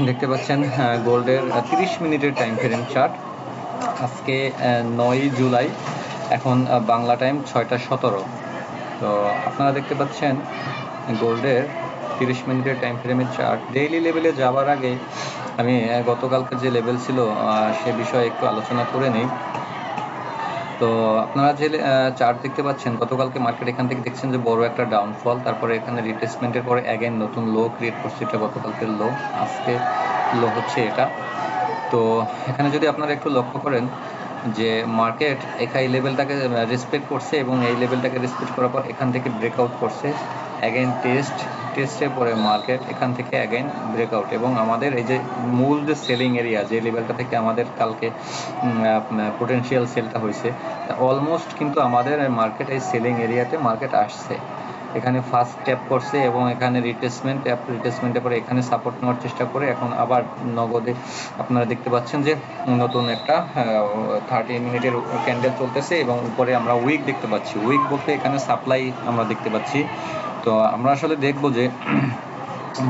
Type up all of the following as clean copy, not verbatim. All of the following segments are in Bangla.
দেখতে পাচ্ছেন গোল্ডের 30 মিনিটের টাইম ফ্রেম চার্ট। আজকে 9 জুলাই, এখন বাংলা টাইম 6টা 17। তো আপনারা দেখতে পাচ্ছেন গোল্ডের 30 মিনিটের টাইম ফ্রেমের চার্ট। ডেইলি লেভেলে যাওয়ার আগে আমি গতকালকে যে লেভেল ছিল সে বিষয়ে একটু আলোচনা করে নেই। তো আপনারা যে চার্ট দেখতে পাচ্ছেন, গতকালকে মার্কেট এখান থেকে দেখছেন যে বড় একটা ডাউনফল, তারপরে এখানে রিটেসমেন্টের পরে অ্যাগেন নতুন লো ক্রিয়েট করছে। এটা গতকালকের লো, আজকে লো হচ্ছে এটা। তো এখানে যদি আপনারা একটু লক্ষ্য করেন যে মার্কেট এই লেভেলটাকে রেসপেক্ট করছে এবং এই লেভেলটাকে রেসপেক্ট করার পর এখান থেকে ব্রেকআউট করছে, অ্যাগেন টেস্টের পরে মার্কেট এখান থেকে অ্যাগেন ব্রেকআউট, এবং আমাদের এই যে মূল যে সেলিং এরিয়া, যে লেভেলটা থেকে আমাদের কালকে পোটেনশিয়াল সেলটা হয়েছে, অলমোস্ট কিন্তু আমাদের মার্কেট এই সেলিং এরিয়াতে মার্কেট আসছে। এখানে ফার্স্ট ট্যাপ করছে এবং এখানে রিটেসমেন্টের পরে এখানে সাপোর্ট নেওয়ার চেষ্টা করে এখন আবার নগদে আপনারা দেখতে পাচ্ছেন যে নতুন একটা 30 মিনিটের ক্যান্ডেল চলতেছে এবং উপরে আমরা উইক দেখতে পাচ্ছি। উইক বলতে এখানে সাপ্লাই আমরা দেখতে পাচ্ছি। তো আমরা আসলে দেখব যে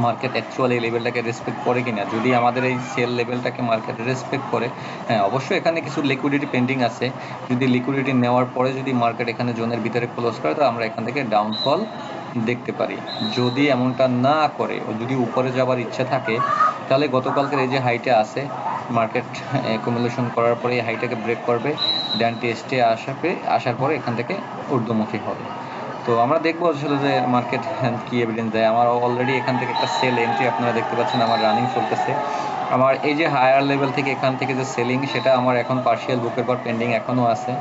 মার্কেট অ্যাকচুয়ালি এই লেভেলটাকে রেসপেক্ট করে কিনা। যদি আমাদের এই সেল লেভেলটাকে মার্কেট রেসপেক্ট করে, হ্যাঁ অবশ্যই এখানে কিছু লিকুইডিটি পেন্ডিং আছে। যদি লিকুইডিটি নেওয়ার পরে যদি মার্কেট এখানে জোনের ভিতরে ক্লোজ করে, তো আমরা এখান থেকে ডাউনফল দেখতে পারি। যদি এমনটা না করে, যদি উপরে যাওয়ার ইচ্ছা থাকে, তাহলে গতকালকের এই যে হাইটা আছে, মার্কেট অ্যাকুমুলেশন করার পরে এই হাইটাকে ব্রেক করবে, দেন টেস্টে আসার পরে এখান থেকে ঊর্ধ্বমুখী হবে। তো আমরা দেখবো আসলে যে মার্কেট কি এভিডেন্স দেয়। আমার অলরেডি এখান থেকে একটা সেল এন্ট্রি আপনারা দেখতে পাচ্ছেন আমার রানিং চলতেছে। আমার এই যে হায়ার লেভেল থেকে এখান থেকে যে সেলিং, সেটা আমার এখন পার্শিয়াল বুকের পর পেন্ডিং এখনও আছে।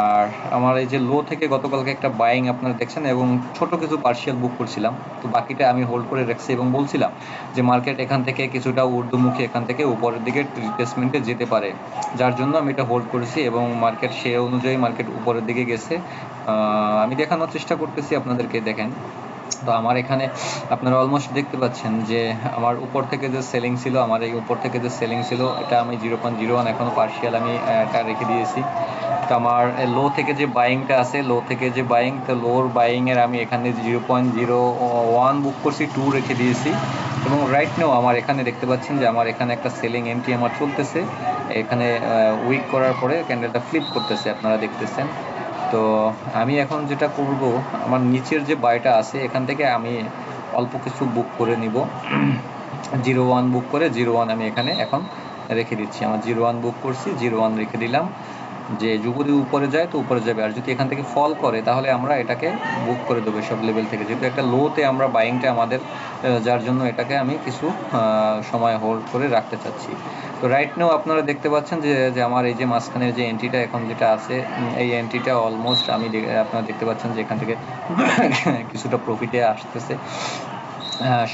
আর আমার এই যে লো থেকে গতকালকে একটা বাইং আপনারা দেখছেন এবং ছোট কিছু পার্শিয়াল বুক করছিলাম, তো বাকিটা আমি হোল্ড করে রাখছি এবং বলছিলাম যে মার্কেট এখান থেকে কিছুটা ঊর্ধ্বমুখী এখান থেকে উপরের দিকে রিট্রেসমেন্টে যেতে পারে, যার জন্য আমি এটা হোল্ড করেছি এবং মার্কেট সে অনুযায়ী মার্কেট উপরের দিকে গেছে। আমি দেখানোর চেষ্টা করতেছি আপনাদেরকে, দেখেন। তো আমার এখানে আপনারা অলমোস্ট দেখতে পাচ্ছেন যে আমার উপর থেকে যে সেলিং ছিল, আমার এই উপর থেকে যে সেলিং ছিল, এটা আমি 0.01 এখনও পার্শিয়াল আমি এটা রেখে দিয়েছি। তো আমার লো থেকে যে বাইংটা আছে, লো থেকে যে বাইং, তো লোর বাইংয়ের আমি এখানে 0.01 বুক করছি, 2 রেখে দিয়েছি। এবং রাইট নাও আমার এখানে দেখতে পাচ্ছেন যে আমার এখানে একটা সেলিং এন্ট্রি আমার চলতেছে। এখানে উইক করার পরে ক্যান্ডেলটা ফ্লিপ করতেছে, আপনারা দেখতেছেন। তো আমি এখন যেটা করব, আমার নিচের যে বাইটা আছে এখান থেকে আমি অল্প কিছু বুক করে নিব। 0.1 বুক করে 0.1 আমি এখানে এখন রেখে দিচ্ছি। আমার 0.1 বুক করছি, 0.1 রেখে দিলাম, যে যদি উপরে যায় তো উপরে যাবে, আর যদি এখান থেকে ফল করে তাহলে আমরা এটাকে বুক করে দেবো সব লেভেল থেকে, যেহেতু একটা লোতে আমরা বাইংটা আমাদের, যার জন্য এটাকে আমি কিছু সময় হোল্ড করে রাখতে চাচ্ছি। তো রাইট নাও আপনারা দেখতে পাচ্ছেন যে আমার এই যে মাঝখানের যে এন্ট্রিটা এখন যেটা আছে, এই এন্ট্রিটা অলমোস্ট আমি আপনারা দেখতে পাচ্ছেন যে এখান থেকে কিছুটা প্রফিটে আসতেছে।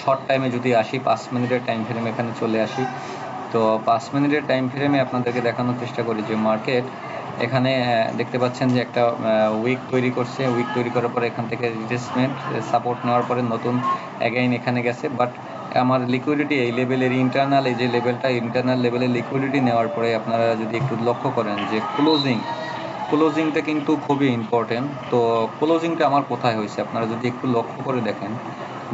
শর্ট টাইমে যদি আসি, 5 মিনিটের টাইম ফ্রেমে এখানে চলে আসি, তো 5 মিনিটের টাইম ফ্রেমে আপনাদেরকে দেখানোর চেষ্টা করি যে মার্কেট এখানে দেখতে পাচ্ছেন যে একটা উইক তৈরি করছে। উইক তৈরি করার পরে এখান থেকে রিট্রেসমেন্ট সাপোর্ট নেওয়ার পরে নতুন অ্যাগেইন এখানে গেছে, বাট আমার লিকুইডিটি এই লেভেলের ইন্টারনাল, এই যে লেভেলটা ইন্টারনাল লেভেলের লিকুইডিটি নেওয়ার পরে আপনারা যদি একটু লক্ষ্য করেন যে ক্লোজিংটা কিন্তু খুবই ইম্পর্টেন্ট। তো ক্লোজিংটা আমার কোথায় হয়েছে আপনারা যদি একটু লক্ষ্য করে দেখেন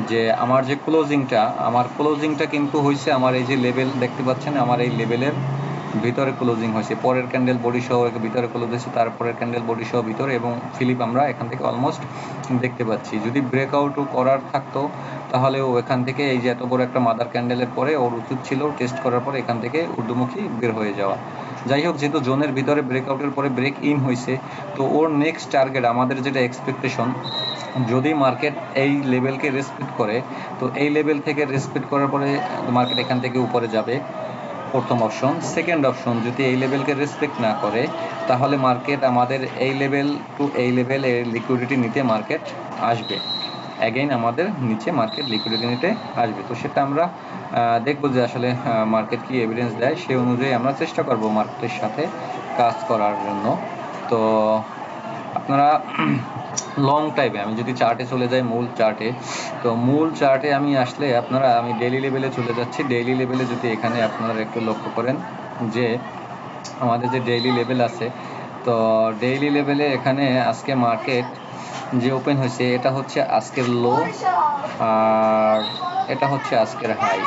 যে আমার যে ক্লোজিংটা কিন্তু হয়েছে আমার এই যে লেভেল দেখতে পাচ্ছেন, আমার এই লেভেলের ভিতরে ক্লোজিং হয়েছে। পরের ক্যান্ডেল বডি সহ ভিতরে ক্লোজ হয়েছে, তারপরের ক্যান্ডেল বডি সহ ভিতরে, এবং ফিলিপ আমরা এখান থেকে অলমোস্ট দেখতে পাচ্ছি। যদি ব্রেকআউটও করার থাকতো তাহলেও এখান থেকে এই যে এত বড় একটা মাদার ক্যান্ডেলের পরে ওর উচিত ছিল টেস্ট করার পরে এখান থেকে ঊর্ধ্বমুখী বের হয়ে যাওয়া। যাই হোক, যেহেতু জোনের ভিতরে ব্রেকআউটের পরে ব্রেক ইন হয়েছে, তো ওর নেক্সট টার্গেট আমাদের যেটা এক্সপেকটেশন, যদি মার্কেট এই লেভেলকে রেসপেক্ট করে, তো এই লেভেল থেকে রেসপেক্ট করার পরে মার্কেট এখান থেকে উপরে যাবে, প্রথম অপশন। সেকেন্ড অপশন, যদি এই লেভেলকে রেসপেক্ট না করে, তাহলে মার্কেট আমাদের এই লেভেল টু এই লেভেল এর লিকুইডিটি নিতে মার্কেট আসবে, অ্যাগেইন আমাদের নিচে মার্কেট লিকুইডিটি নিতে আসবে। তো সেটা আমরা দেখব যে আসলে মার্কেট কি এভিডেন্স দেয়, সেই অনুযায়ী আমরা চেষ্টা করব মার্কেটের সাথে কাজ করার জন্য। তো আপনারা লং টাইমে, আমি যদি চার্টে চলে যাই, মূল চার্টে, তো মূল চার্টে আমি আসলে আমি ডেইলি লেভেলে চলে যাচ্ছি। ডেইলি লেভেলে যদি এখানে আপনারা একটু লক্ষ্য করেন যে আমাদের যে ডেইলি লেভেল আছে, তো ডেইলি লেভেলে এখানে আজকে মার্কেট যে ওপেন হয়েছে, এটা হচ্ছে আজকের লো আর এটা হচ্ছে আজকের হাই।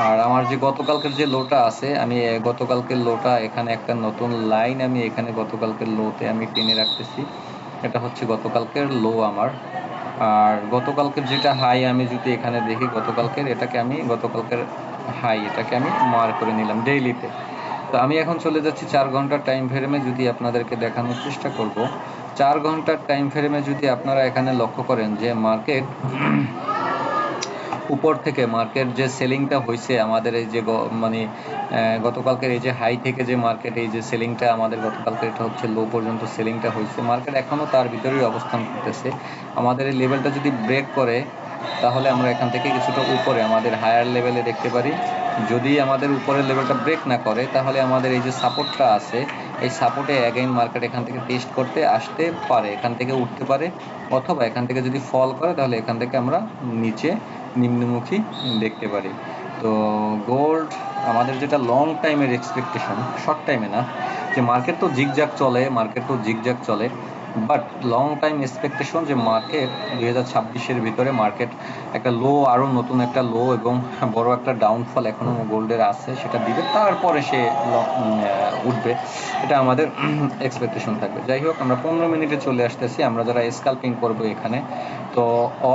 আর আমার যে গতকালকের যে লোটা আছে, আমি গতকালকের লোটা এখানে একটা নতুন লাইন আমি এখানে গতকালকের লোতে আমি টেনে রাখতেছি। এটা হচ্ছে গতকালকের লো আমার। আর গতকালকের যেটা হাই আমি যদি এখানে দেখি, গতকালকের হাই এটাকে আমি মার্ক করে নিলাম ডেইলিতে। তো আমি এখন চলে যাচ্ছি 4 ঘন্টার টাইম ফ্রেমে, যদি আপনাদেরকে দেখানোর চেষ্টা করব। 4 ঘন্টার টাইম ফ্রেমে যদি আপনারা এখানে লক্ষ্য করেন যে মার্কেট উপর থেকে মার্কেট যে সেলিংটা হয়েছে আমাদের এই যে মানে গতকালকের এই যে হাই থেকে যে মার্কেট এই যে সেলিংটা আমাদের গতকালকে এটা হচ্ছে লো পর্যন্ত সেলিংটা হয়েছে, মার্কেট এখনও তার ভিতরেই অবস্থান করতেছে। আমাদের এই লেভেলটা যদি ব্রেক করে তাহলে আমরা এখান থেকে কিছুটা উপরে আমাদের হায়ার লেভেলে দেখতে পারি। যদি আমাদের উপরের লেভেলটা ব্রেক না করে তাহলে আমাদের এই যে সাপোর্টটা আছে, এই সাপোর্টে অ্যাগেইন মার্কেট এখান থেকে টেস্ট করতে আসতে পারে, এখান থেকে উঠতে পারে, অথবা এখান থেকে যদি ফল করে তাহলে এখান থেকে আমরা নিচে নিম্নমুখী দেখতে পারি। তো গোল্ড আমাদের যেটা লং টাইমের এক্সপেকটেশন, শর্ট টাইমে না, যে মার্কেট তো জিগজ্যাগ চলে, বাট লং টাইম এক্সপেকটেশন যে মার্কেট 2026-এর ভিতরে মার্কেট একটা লো, আরও নতুন একটা লো এবং বড় একটা ডাউনফল এখনও গোল্ডের আছে, সেটা দিবে, তারপরে সে উঠবে, এটা আমাদের এক্সপেকটেশন থাকবে। যাই হোক, আমরা 15 মিনিটে চলে আসতেছি, আমরা যারা স্কাল্পিং করবো এখানে। তো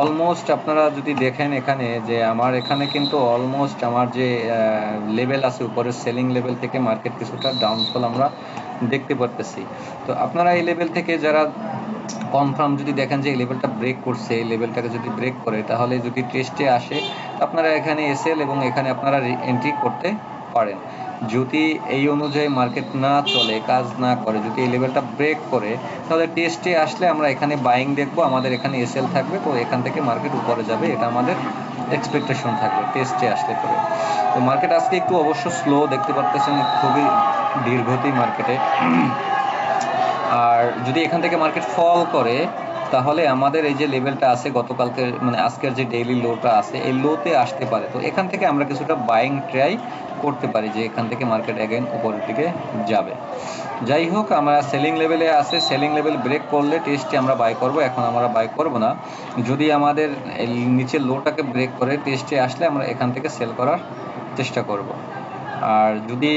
অলমোস্ট আপনারা যদি দেখেন এখানে যে আমার এখানে কিন্তু অলমোস্ট আমার যে লেভেল আছে উপরের সেলিং লেভেল থেকে মার্কেট কিছুটা ডাউনফল আমরা দেখতে পারতেছি। তো আপনারা এই লেভেল থেকে যারা কনফার্ম যদি দেখেন যে এই লেভেলটা ব্রেক করছে, এই লেভেলটাকে যদি ব্রেক করে তাহলে যদি টেস্টে আসে আপনারা এখানে এসএল এবং এখানে আপনারা এন্ট্রি করতে পারেন। যদি এই অনুযায়ী মার্কেট না চলে, কাজ না করে, যদি এই লেভেলটা ব্রেক করে তাহলে টেস্টে আসলে আমরা এখানে বাইং দেখবো, আমাদের এখানে এসএল থাকবে, তো এখান থেকে মার্কেট উপরে যাবে, এটা আমাদের এক্সপেকটেশন থাকবে টেস্টে আসলে পরে। তো মার্কেট আজকে একটু অবশ্য স্লো দেখতে পারতেছেন, খুবই ধীরগতি মার্কেটে। আর যদি এখান থেকে মার্কেট ফল করে তাহলে আমাদের এই যে লেভেলটা আছে গতকালকের মানে আজকের যে ডেইলি লোটা আছে, এই লোতে আসতে পারে, তো এখান থেকে আমরা কিছুটা বাইং ট্রাই করতে পারি যে এখান থেকে মার্কেট অ্যাগেন উপরের দিকে যাবে। যাই হোক, আমরা সেলিং লেভেলে আছে, সেলিং লেভেল ব্রেক করলে টেস্টে আমরা বাই করব, এখন আমরা বাই করব না। যদি আমাদের নিচের লোটাকে ব্রেক করে টেস্টে আসলে আমরা এখান থেকে সেল করার চেষ্টা করব। আর যদি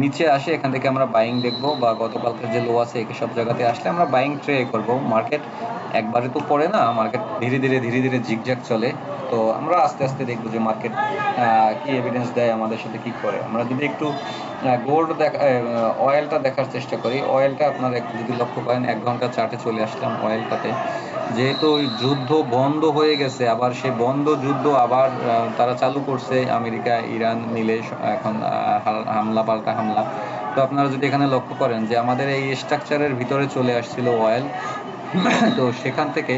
নিচে আসে এখান থেকে আমরা বাইং দেখব, বা গতকালকের যে লো আছে এই সব জায়গাতে আসলে আমরা বাইং ট্রে করব। মার্কেট একবারে তো পড়ে না, মার্কেট ধীরে ধীরে জিগজ্যাগ চলে। তো আমরা আস্তে আস্তে দেখবো যে মার্কেট কি এভিডেন্স দেয়, আমাদের সাথে কি করে। আমরা যদি একটু গোল্ড অয়েলটা দেখার চেষ্টা করি, অয়েলটা আপনারা একটু যদি লক্ষ্য করেন, 1 ঘন্টা চার্টে চলে আসলাম অয়েলটাতে। যেহেতু যুদ্ধ বন্ধ হয়ে গেছে, আবার সেই বন্ধ যুদ্ধ আবার তারা চালু করছে, আমেরিকা ইরান মিলে এখন হামলা পাল্টা হামলা। তো আপনারা যদি এখানে লক্ষ্য করেন যে আমাদের এই স্ট্রাকচারের ভিতরে চলে আসছিল অয়েল, তো সেখান থেকে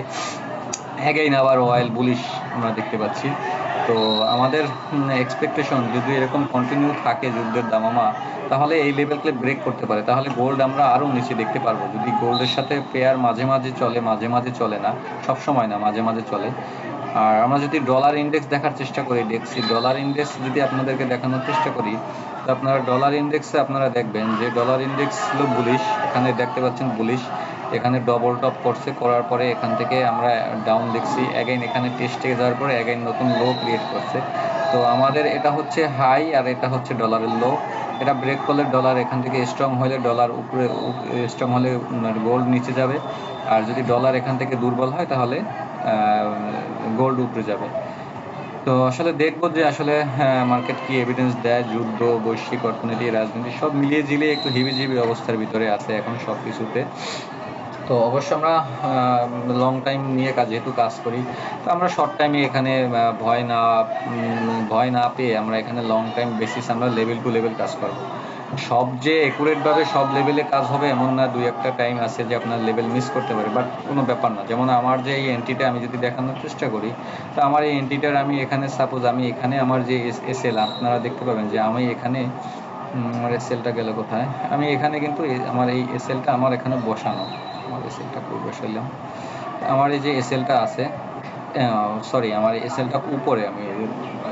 অ্যাগেইন আবার অয়েল বুলিশ আমরা দেখতে পাচ্ছি। তো আমাদের এক্সপেকটেশন যদি এরকম কন্টিনিউ থাকে যুদ্ধের দামামা, তাহলে এই লেভেলকে ব্রেক করতে পারে, তাহলে গোল্ড আমরা আরও নিচে দেখতে পারবো। যদি গোল্ডের সাথে পেয়ার মাঝে মাঝে চলে না, সব সময় না, মাঝে মাঝে চলে। আর আমরা যদি ডলার ইন্ডেক্স দেখার চেষ্টা করি, দেখছি ডলার ইন্ডেক্স যদি আপনাদেরকে দেখানোর চেষ্টা করি, তো আপনারা ডলার ইন্ডেক্সে আপনারা দেখবেন যে ডলার ইন্ডেক্স হলো বুলিশ, এখানে দেখতে পাচ্ছেন বুলিশ, এখানে ডবল টপ করছে, করার পরে এখান থেকে আমরা ডাউন দেখছি, অ্যাগেইন এখানে টেস্টে যাওয়ার পরে অ্যাগেইন নতুন লো ক্রিয়েট করছে। তো আমাদের এটা হচ্ছে হাই আর এটা হচ্ছে ডলারের লো, এটা ব্রেক করলে ডলার এখান থেকে স্ট্রং হলে ডলার উপরে, স্ট্রং হলে গোল্ড নিচে যাবে, আর যদি ডলার এখান থেকে দুর্বল হয় তাহলে গোল্ড উপরে যাবে। তো আসলে দেখবো যে আসলে মার্কেট কি এভিডেন্স দেয়, যুদ্ধ, বৈশ্বিক অর্থনীতি, রাজনীতি সব মিলিয়ে ঝিলিয়ে একটু হিবিজিবি অবস্থার ভিতরে আছে এখন সব কিছুতে। তো অবশ্য আমরা লং টাইম নিয়ে যেহেতু কাজ করি, তো আমরা শর্ট টাইমে এখানে ভয় না পেয়ে আমরা এখানে লং টাইম বেসিস আমরা লেভেল টু লেভেল কাজ করব। সব যে একুরেটভাবে সব লেভেলে কাজ হবে এমন না, দুই একটা টাইম আছে যে আপনার লেভেল মিস করতে পারে, বাট কোনো ব্যাপার না। যেমন আমার যে এই এন্ট্রিটা আমি যদি দেখানোর চেষ্টা করি, তো আমার এই এন্ট্রিটার আমি এখানে সাপোজ আমি এখানে আমার যে এসএল আপনারা দেখতে পাবেন যে আমি এখানে আমার এসএলটা গেল কোথায়, আমি এখানে কিন্তু আমার এই এসএলটা আমার এখানে বসানো, আমার এসএলটা কই বসাইলাম, আমার এই যে এসএলটা আছে, সরি আমার এসএলটা উপরে, আমি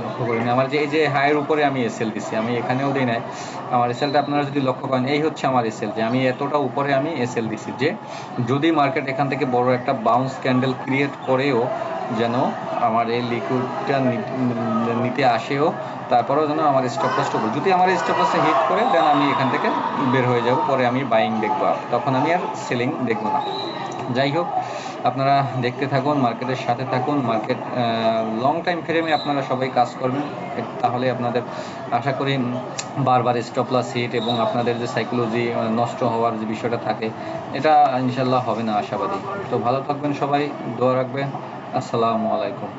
লক্ষ্য করিনি, আমার যে এই যে হাইয়ের উপরে আমি এসএল দিছি, আমি এখানেও দিই নাই, আমার এসএলটা আপনারা যদি লক্ষ্য করেন এই হচ্ছে আমার এসএল, যে আমি এতটা উপরে আমি এসএল দিছি, যে যদি মার্কেট এখান থেকে বড় একটা বাউন্স ক্যান্ডেল ক্রিয়েট করেও যেন আমার এই লিকুইডটা নিতে আসেও, তারপরেও যেন আমার স্টপ লসটা, যদি আমার স্টপ লসে হিট করে দেন আমি এখান থেকে বের হয়ে যাব, পরে আমি বাইং দেখবো, আর তখন আমি আর সেলিং দেখবো না। যাই হোক, আপনারা দেখতে থাকুন, মার্কেটের সাথে থাকুন। মার্কেট লং টাইম ফ্রেমে আপনারা সবাই কাজ করবেন, তাহলে আপনাদের আশা করি বারবার স্টপ লস হিট এবং আপনাদের যে সাইকোলজি নষ্ট হওয়ার যে বিষয়টা থাকে, এটা ইনশাল্লাহ হবে না, আশাবাদী। তো ভালো থাকবেন সবাই, দোয়া রাখবেন। আসসালামু আলাইকুম।